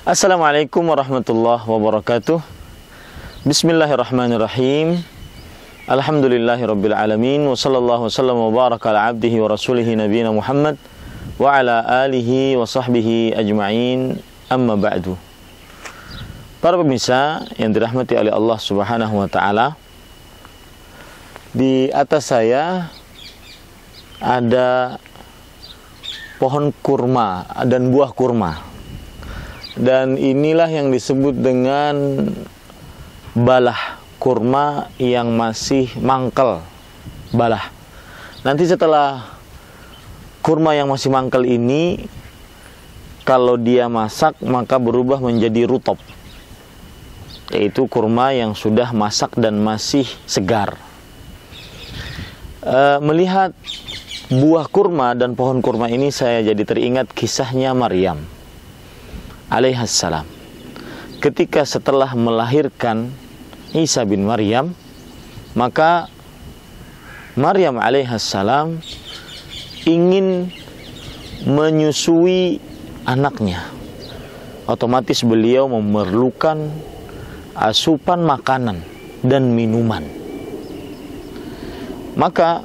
Assalamualaikum warahmatullahi wabarakatuh. Bismillahirrahmanirrahim. Alhamdulillahirabbil alamin wa sallallahu wasallam wa baraka ala abdihi wa rasulihi nabiyina Muhammad wa ala alihi wa sahbihi ajma'in. Amma ba'du. Para pemirsa yang dirahmati oleh Allah Subhanahu wa taala, di atas saya ada pohon kurma dan buah kurma. Dan inilah yang disebut dengan balah kurma yang masih mangkel balah. Nanti setelah kurma yang masih mangkel ini, kalau dia masak maka berubah menjadi rutop, yaitu kurma yang sudah masak dan masih segar. Melihat buah kurma dan pohon kurma ini, saya jadi teringat kisahnya Maryam alaihissalam. Ketika setelah melahirkan Isa bin Maryam, maka Maryam alaihissalam ingin menyusui anaknya. Otomatis beliau memerlukan asupan makanan dan minuman. Maka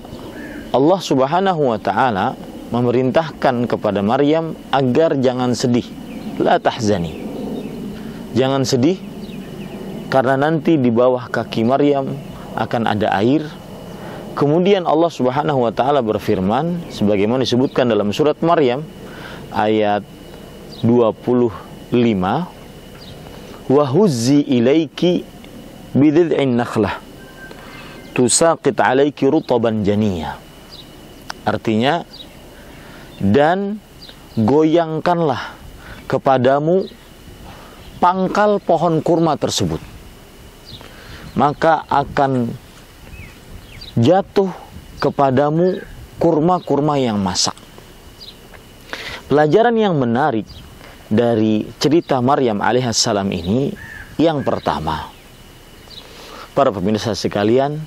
Allah Subhanahu wa ta'ala memerintahkan kepada Maryam agar jangan sedih. La tahzani. Jangan sedih, karena nanti di bawah kaki Maryam akan ada air. Kemudian Allah Subhanahu wa ta'ala berfirman sebagaimana disebutkan dalam surat Maryam ayat 25, wa huzzi ilaiki bidhid'in nakhlah tusaqit alaiki rutaban janiyya. Artinya, dan goyangkanlah kepadamu pangkal pohon kurma tersebut, maka akan jatuh kepadamu kurma-kurma yang masak. Pelajaran yang menarik dari cerita Maryam alaihissalam ini, yang pertama, para pemirsa sekalian,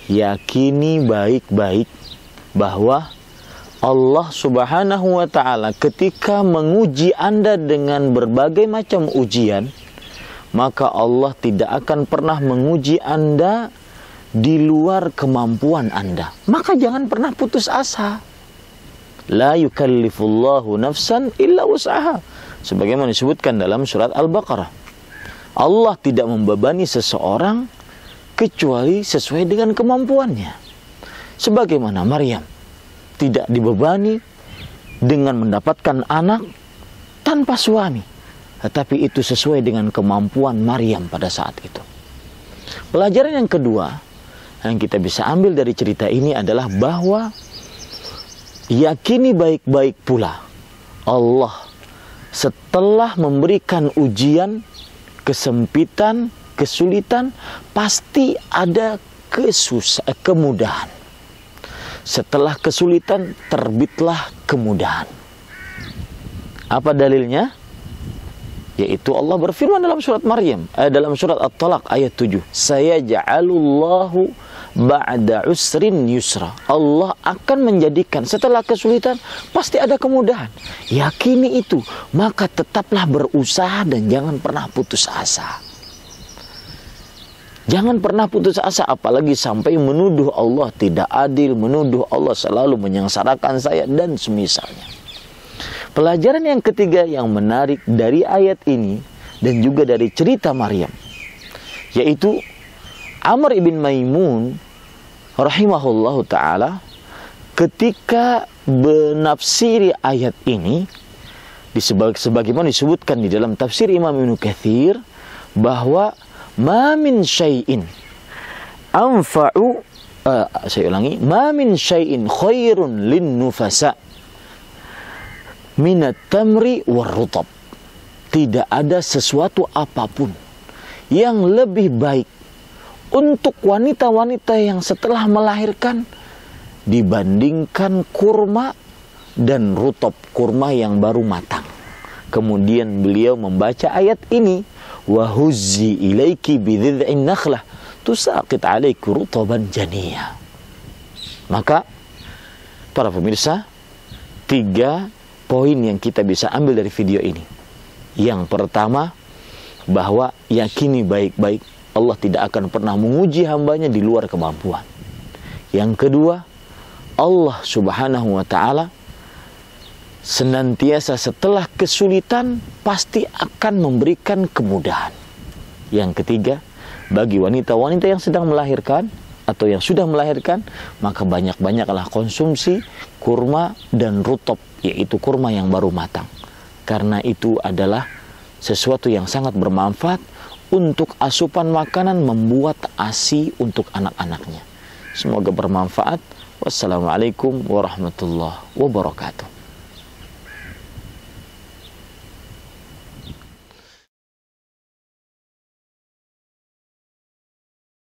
yakini baik-baik bahwa Allah Subhanahu wa ta'ala ketika menguji Anda dengan berbagai macam ujian, maka Allah tidak akan pernah menguji Anda di luar kemampuan Anda. Maka jangan pernah putus asa. La yukallifullahu nafsan illa wus'aha, sebagaimana disebutkan dalam surat Al-Baqarah. Allah tidak membebani seseorang kecuali sesuai dengan kemampuannya. Sebagaimana Maryam tidak dibebani dengan mendapatkan anak tanpa suami, tetapi itu sesuai dengan kemampuan Maryam pada saat itu. Pelajaran yang kedua yang kita bisa ambil dari cerita ini adalah bahwa yakini baik-baik pula Allah setelah memberikan ujian, kesempitan, kesulitan, pasti ada kemudahan. Setelah kesulitan terbitlah kemudahan. Apa dalilnya? Yaitu Allah berfirman dalam surat Maryam, dalam surat At-Talaq ayat 7, sayaj'alullahu ba'da usrin yusra. Allah akan menjadikan setelah kesulitan pasti ada kemudahan. Yakini itu, maka tetaplah berusaha dan jangan pernah putus asa. Jangan pernah putus asa, apalagi sampai menuduh Allah tidak adil, menuduh Allah selalu menyengsarakan saya, dan semisalnya. Pelajaran yang ketiga yang menarik dari ayat ini dan juga dari cerita Maryam, yaitu Amr ibn Maimun rahimahullahu ta'ala ketika menafsiri ayat ini, sebagaimana disebutkan di dalam tafsir Imam Ibnu Katsir, bahwa ma min syai'in anfa'u saya ulangi, ma min syai'in khairun lin nufasa minat tamri warrutab. Tidak ada sesuatu apapun yang lebih baik untuk wanita-wanita yang setelah melahirkan dibandingkan kurma dan rutab, kurma yang baru matang. Kemudian beliau membaca ayat ini, wa huzzi ilaiki bidhid'in nakhlah tusaqit alaiki rutaban janiyya. Maka para pemirsa, 3 poin yang kita bisa ambil dari video ini. Yang pertama, bahwa yakini baik-baik Allah tidak akan pernah menguji hambanya di luar kemampuan. Yang kedua, Allah subhanahu wa ta'ala senantiasa setelah kesulitan pasti akan memberikan kemudahan. Yang ketiga, bagi wanita-wanita yang sedang melahirkan atau yang sudah melahirkan, maka banyak-banyaklah konsumsi kurma dan rutop, yaitu kurma yang baru matang. Karena itu adalah sesuatu yang sangat bermanfaat untuk asupan makanan, membuat ASI untuk anak-anaknya. Semoga bermanfaat. Wassalamualaikum warahmatullahi wabarakatuh.